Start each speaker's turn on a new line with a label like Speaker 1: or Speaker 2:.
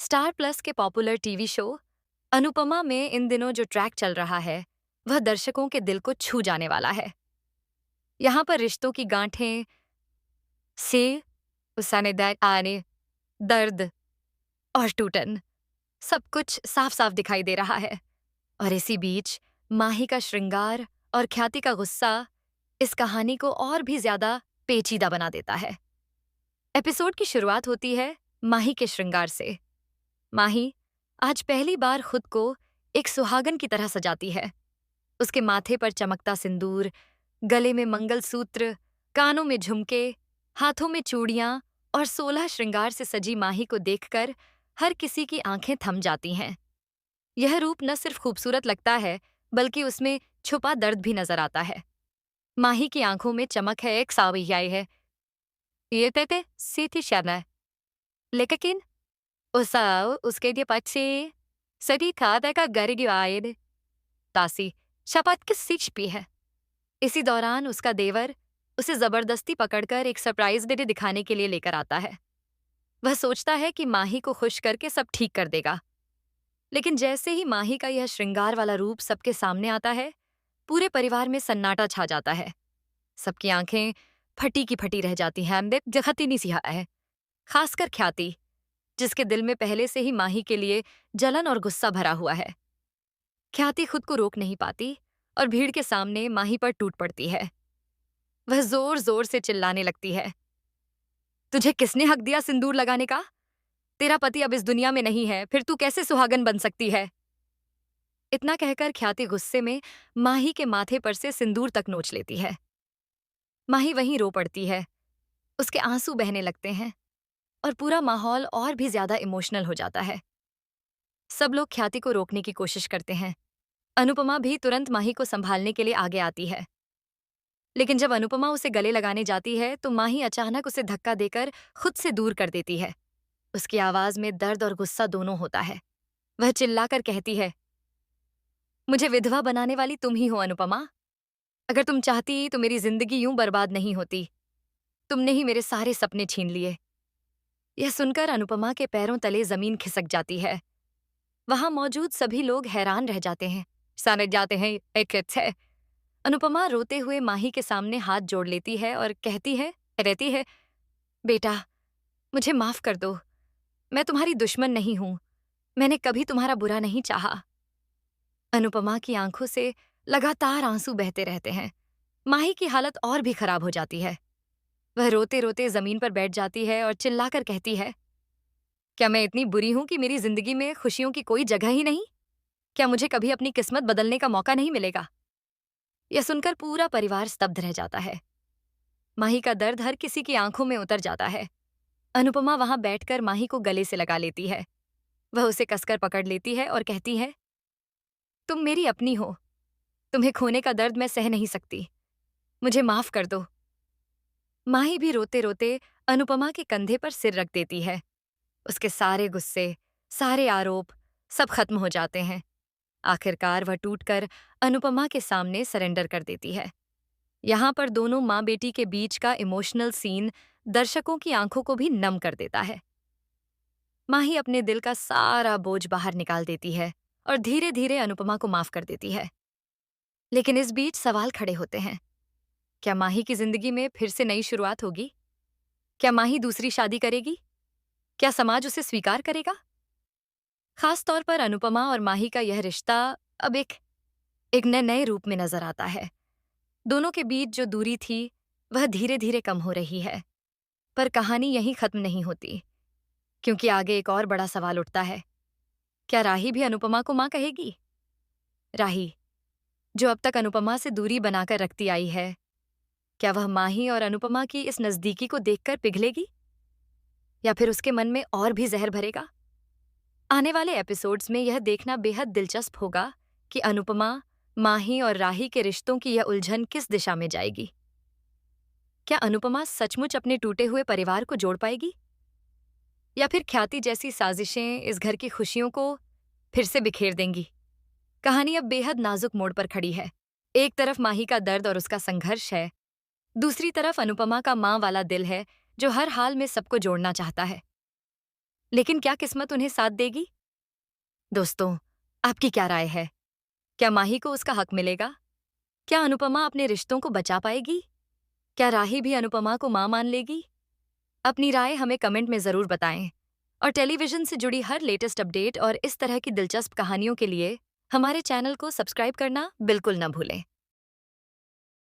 Speaker 1: Star plus के popular TV show Anupama में इन दिनों जो ट्रैक चल रहा है वह दर्शकों के दिल को छू जाने वाला है। यहाँ पर रिश्तों की गांठें से उसाने आने दर्द और टूटन सब कुछ साफ साफ दिखाई दे रहा है। और इसी बीच माही का श्रृंगार और ख्याति का गुस्सा इस कहानी को और भी ज्यादा पेचीदा बना देता है। एपिसोड की शुरुआत होती है माही के श्रृंगार से। माही आज पहली बार खुद को एक सुहागन की तरह सजाती है। उसके माथे पर चमकता सिंदूर, गले में मंगलसूत्र, कानों में झुमके, हाथों में चूड़ियां और 16 श्रृंगार से सजी माही को देखकर हर किसी की आंखें थम जाती हैं। यह रूप न सिर्फ खूबसूरत लगता है बल्कि उसमें छुपा दर्द भी नजर आता है। माही की आंखों में चमक है, एक सावैयाई है। ये तेते सीधी शाना लेकिन उसके लिए पक्षी सदी था का गरीब आये तासी शपथ की सीच पी है। इसी दौरान उसका देवर उसे जबरदस्ती पकड़कर एक सरप्राइज डेटे दिखाने के लिए लेकर आता है। वह सोचता है कि माही को खुश करके सब ठीक कर देगा, लेकिन जैसे ही माही का यह श्रृंगार वाला रूप सबके सामने आता है, पूरे परिवार में सन्नाटा छा जाता है। सबकी आंखें फटी की फटी रह जाती हैं। जखती नहीं सिहा है, खासकर ख्याति, जिसके दिल में पहले से ही माही के लिए जलन और गुस्सा भरा हुआ है। ख्याति खुद को रोक नहीं पाती और भीड़ के सामने माही पर टूट पड़ती है। वह जोर जोर से चिल्लाने लगती है, तुझे किसने हक दिया सिंदूर लगाने का? तेरा पति अब इस दुनिया में नहीं है, फिर तू कैसे सुहागन बन सकती है? इतना कहकर ख्याति गुस्से में माही के माथे पर से सिंदूर तक नोच लेती है। माही वहीं रो पड़ती है। उसके आंसू बहने लगते हैं और पूरा माहौल और भी ज्यादा इमोशनल हो जाता है। सब लोग ख्याति को रोकने की कोशिश करते हैं। अनुपमा भी तुरंत माही को संभालने के लिए आगे आती है, लेकिन जब अनुपमा उसे गले लगाने जाती है तो माही अचानक उसे धक्का देकर खुद से दूर कर देती है। उसकी आवाज में दर्द और गुस्सा दोनों होता है। वह चिल्लाकर कहती है, मुझे विधवा बनाने वाली तुम ही हो अनुपमा। अगर तुम चाहती तो मेरी जिंदगी यूं बर्बाद नहीं होती। तुमने ही मेरे सारे सपने छीन लिए। यह सुनकर अनुपमा के पैरों तले जमीन खिसक जाती है। वहां मौजूद सभी लोग हैरान रह जाते हैं, सनक जाते हैं। एक है अनुपमा रोते हुए माही के सामने हाथ जोड़ लेती है और रहती है, बेटा मुझे माफ कर दो। मैं तुम्हारी दुश्मन नहीं हूं। मैंने कभी तुम्हारा बुरा नहीं चाहा। अनुपमा की आंखों से लगातार आंसू बहते रहते हैं। माही की हालत और भी खराब हो जाती है। वह रोते रोते जमीन पर बैठ जाती है और चिल्लाकर कहती है, क्या मैं इतनी बुरी हूं कि मेरी जिंदगी में खुशियों की कोई जगह ही नहीं? क्या मुझे कभी अपनी किस्मत बदलने का मौका नहीं मिलेगा? यह सुनकर पूरा परिवार स्तब्ध रह जाता है। माही का दर्द हर किसी की आंखों में उतर जाता है। अनुपमा वहां बैठकर माही को गले से लगा लेती है। वह उसे कसकर पकड़ लेती है और कहती है, तुम मेरी अपनी हो। तुम्हें खोने का दर्द मैं सह नहीं सकती। मुझे माफ कर दो। माही भी रोते रोते अनुपमा के कंधे पर सिर रख देती है। उसके सारे गुस्से, सारे आरोप सब खत्म हो जाते हैं। आखिरकार वह टूटकर अनुपमा के सामने सरेंडर कर देती है। यहाँ पर दोनों माँ बेटी के बीच का इमोशनल सीन दर्शकों की आंखों को भी नम कर देता है। माही अपने दिल का सारा बोझ बाहर निकाल देती है और धीरे धीरे अनुपमा को माफ कर देती है। लेकिन इस बीच सवाल खड़े होते हैं, क्या माही की जिंदगी में फिर से नई शुरुआत होगी? क्या माही दूसरी शादी करेगी? क्या समाज उसे स्वीकार करेगा? खास तौर पर अनुपमा और माही का यह रिश्ता अब एक नए रूप में नजर आता है। दोनों के बीच जो दूरी थी वह धीरे धीरे कम हो रही है। पर कहानी यहीं खत्म नहीं होती, क्योंकि आगे एक और बड़ा सवाल उठता है। क्या राही भी अनुपमा को मां कहेगी? राही, जो अब तक अनुपमा से दूरी बनाकर रखती आई है, क्या वह माही और अनुपमा की इस नजदीकी को देखकर पिघलेगी या फिर उसके मन में और भी जहर भरेगा? आने वाले एपिसोड्स में यह देखना बेहद दिलचस्प होगा कि अनुपमा, माही और राही के रिश्तों की यह उलझन किस दिशा में जाएगी। क्या अनुपमा सचमुच अपने टूटे हुए परिवार को जोड़ पाएगी, या फिर ख्याति जैसी साजिशें इस घर की खुशियों को फिर से बिखेर देंगी? कहानी अब बेहद नाजुक मोड़ पर खड़ी है। एक तरफ माही का दर्द और उसका संघर्ष है, दूसरी तरफ अनुपमा का माँ वाला दिल है जो हर हाल में सबको जोड़ना चाहता है। लेकिन क्या किस्मत उन्हें साथ देगी? दोस्तों, आपकी क्या राय है? क्या माही को उसका हक मिलेगा? क्या अनुपमा अपने रिश्तों को बचा पाएगी? क्या राही भी अनुपमा को मां मान लेगी? अपनी राय हमें कमेंट में जरूर बताएं। और टेलीविजन से जुड़ी हर लेटेस्ट अपडेट और इस तरह की दिलचस्प कहानियों के लिए हमारे चैनल को सब्सक्राइब करना बिल्कुल न भूलें।